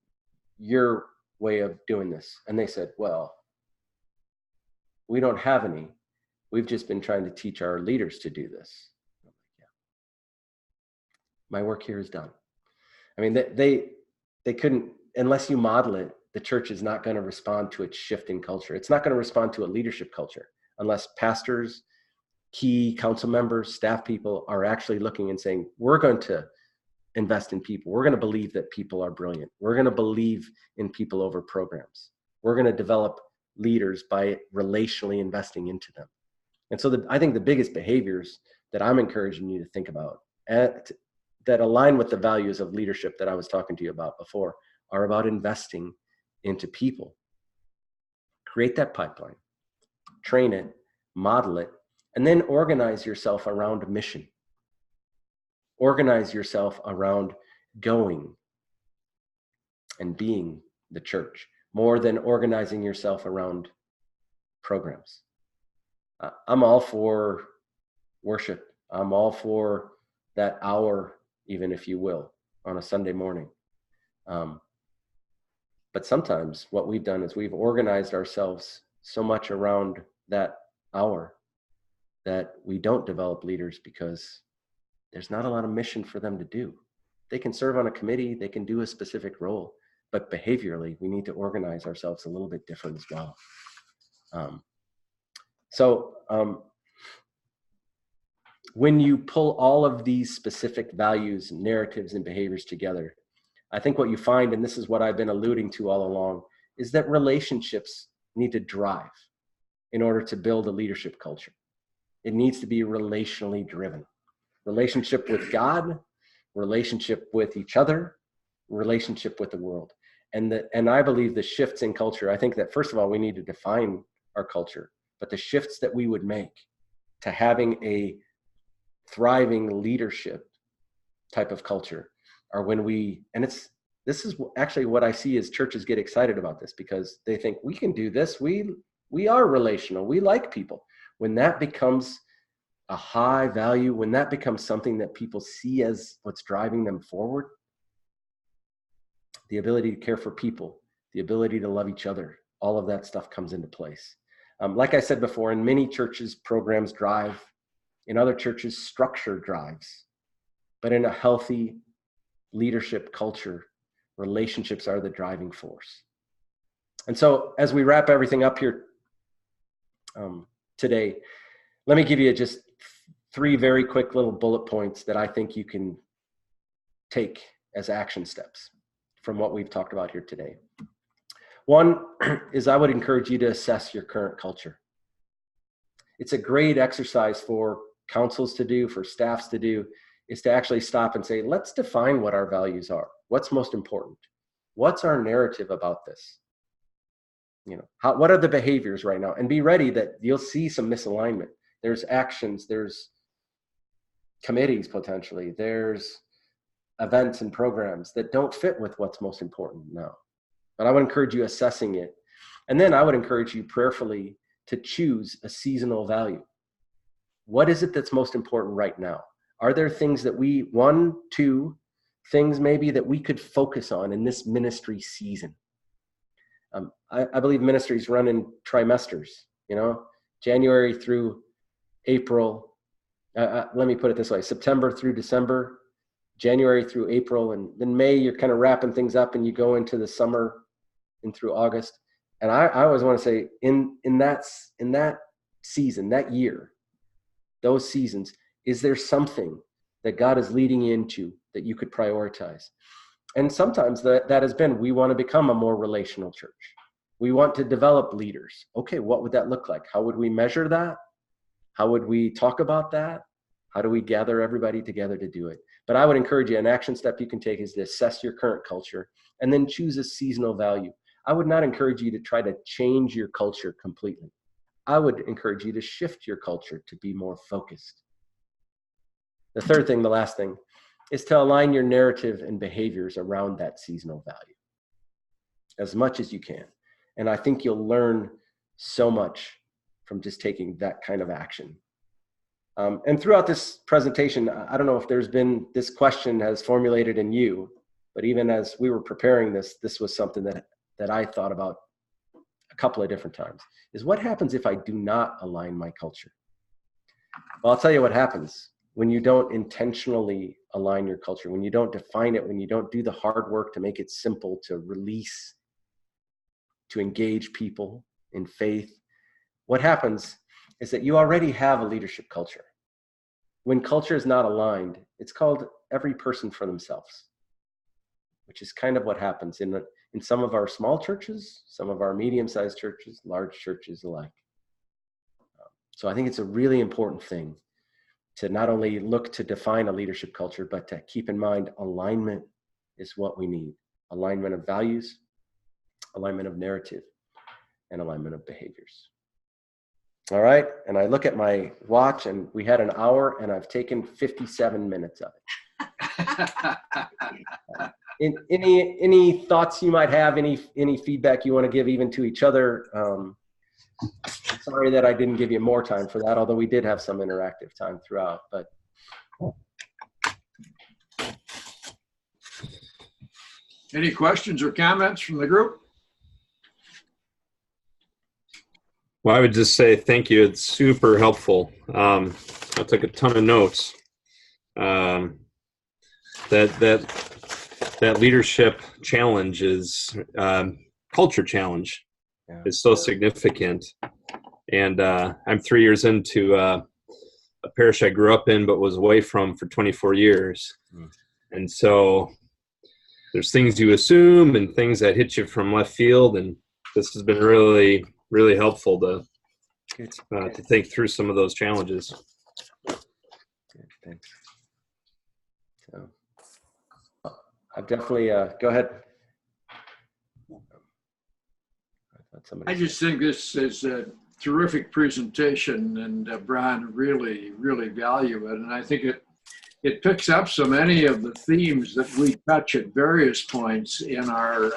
your way of doing this? And they said, well, we don't have any. We've just been trying to teach our leaders to do this. Yeah. My work here is done. I mean, they couldn't, unless you model it, the church is not going to respond to its shift in culture. It's not going to respond to a leadership culture unless pastors, key council members, staff people are actually looking and saying, we're going to invest in people. We're going to believe that people are brilliant. We're going to believe in people over programs. We're going to develop leaders by relationally investing into them. And so I think the biggest behaviors that I'm encouraging you to think about that align with the values of leadership that I was talking to you about before are about investing into people. Create that pipeline, train it, model it, and then organize yourself around a mission. Organize yourself around going and being the church more than organizing yourself around programs. I'm all for worship. I'm all for that hour, even if you will, on a Sunday morning. But sometimes what we've done is we've organized ourselves so much around that hour that we don't develop leaders because there's not a lot of mission for them to do. They can serve on a committee, they can do a specific role, but behaviorally, we need to organize ourselves a little bit different as well. When you pull all of these specific values, narratives, and behaviors together, I think what you find, and this is what I've been alluding to all along, is that relationships need to drive in order to build a leadership culture. It needs to be relationally driven. Relationship with God, relationship with each other, relationship with the world. And I believe the shifts in culture, I think that first of all, we need to define our culture, but the shifts that we would make to having a thriving leadership type of culture are when this is actually what I see as churches get excited about this because they think we can do this. We are relational. We like people. When that becomes a high value, when that becomes something that people see as what's driving them forward, the ability to care for people, the ability to love each other, all of that stuff comes into place. Like I said before, in many churches, programs drive. In other churches, structure drives. But in a healthy leadership culture, relationships are the driving force. And so as we wrap everything up here today, let me give you just 3 very quick little bullet points that I think you can take as action steps from what we've talked about here today. One is I would encourage you to assess your current culture. It's a great exercise for councils to do, for staffs to do, is to actually stop and say, let's define what our values are. What's most important? What's our narrative about this? What are the behaviors right now? And be ready that you'll see some misalignment. There's actions, there's committees potentially, there's events and programs that don't fit with what's most important now. But I would encourage you assessing it. And then I would encourage you prayerfully to choose a seasonal value. What is it that's most important right now? Are there things that 1, 2 things maybe that we could focus on in this ministry season? I believe ministries run in trimesters, January through April. Let me put it this way: September through December, January through April, and then May, you're kind of wrapping things up and you go into the summer and through August. And I always want to say in that season, that year, those seasons, is there something that God is leading you into that you could prioritize? And sometimes that has been, we want to become a more relational church. We want to develop leaders. Okay, what would that look like? How would we measure that? How would we talk about that? How do we gather everybody together to do it? But I would encourage you, an action step you can take is to assess your current culture and then choose a seasonal value. I would not encourage you to try to change your culture completely. I would encourage you to shift your culture to be more focused. The third thing, the last thing, is to align your narrative and behaviors around that seasonal value as much as you can. And I think you'll learn so much from just taking that kind of action. And throughout this presentation, I don't know if this question has formulated in you, but even as we were preparing this was something that I thought about a couple of different times, is what happens if I do not align my culture? Well, I'll tell you what happens when you don't intentionally align your culture, when you don't define it, when you don't do the hard work to make it simple, to release, to engage people in faith. What happens is that you already have a leadership culture. When culture is not aligned, it's called every person for themselves, which is kind of what happens in some of our small churches, some of our medium-sized churches, large churches alike. So I think it's a really important thing to not only look to define a leadership culture, but to keep in mind alignment is what we need. Alignment of values, alignment of narrative, and alignment of behaviors. All right, and I look at my watch and we had an hour and I've taken 57 minutes of it. Any thoughts you might have, any feedback you want to give even to each other? Sorry that I didn't give you more time for that, although we did have some interactive time throughout. But any questions or comments from the group? Well, I would just say thank you. It's super helpful. I took a ton of notes. That leadership challenge is culture challenge is so significant. And I'm 3 years into a parish I grew up in, but was away from for 24 years. And so there's things you assume and things that hit you from left field. And this has been really, really helpful to think through some of those challenges. Good, thanks. So I've definitely, go ahead. I just think this is a terrific presentation, and Brian, really, really value it. And I think it picks up so many of the themes that we touch at various points in our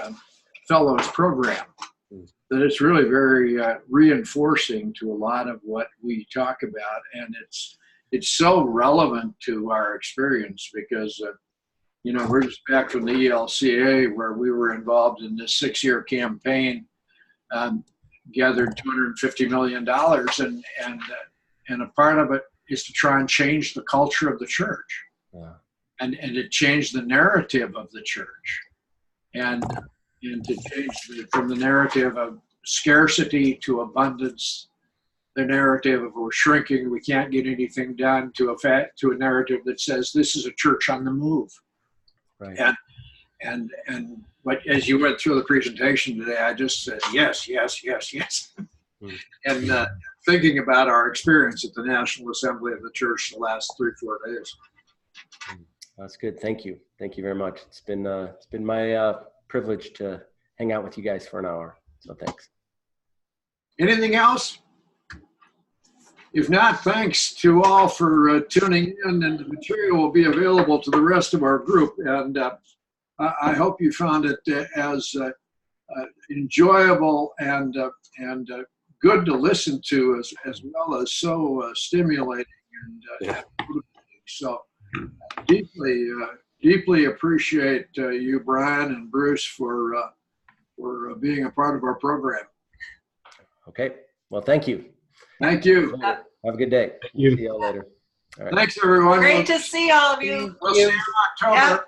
fellows program, that it's really very reinforcing to a lot of what we talk about. And it's so relevant to our experience because, we're just back from the ELCA where we were involved in this 6-year campaign, gathered $250 million. And a part of it is to try and change the culture of the church. Yeah. And to change the narrative of the church. And to change from the narrative of scarcity to abundance, the narrative of we're shrinking, we can't get anything done, to a narrative that says this is a church on the move. Right. And but as you went through the presentation today, I just said yes, yes, yes, yes. And thinking about our experience at the National Assembly of the Church the last 3-4 days. That's good. Thank you. Thank you very much. It's been my privilege to hang out with you guys for an hour. So thanks. Anything else? If not, thanks to all for tuning in, and the material will be available to the rest of our group. And I hope you found it as enjoyable and good to listen to, as well as so stimulating and so deeply appreciate you, Brian and Bruce, for for being a part of our program. Okay. Well, thank you. Thank you. Have a good day. Thank you. See y'all later. All right. Thanks, everyone. Great to see all of you. We'll see you in October. Yep.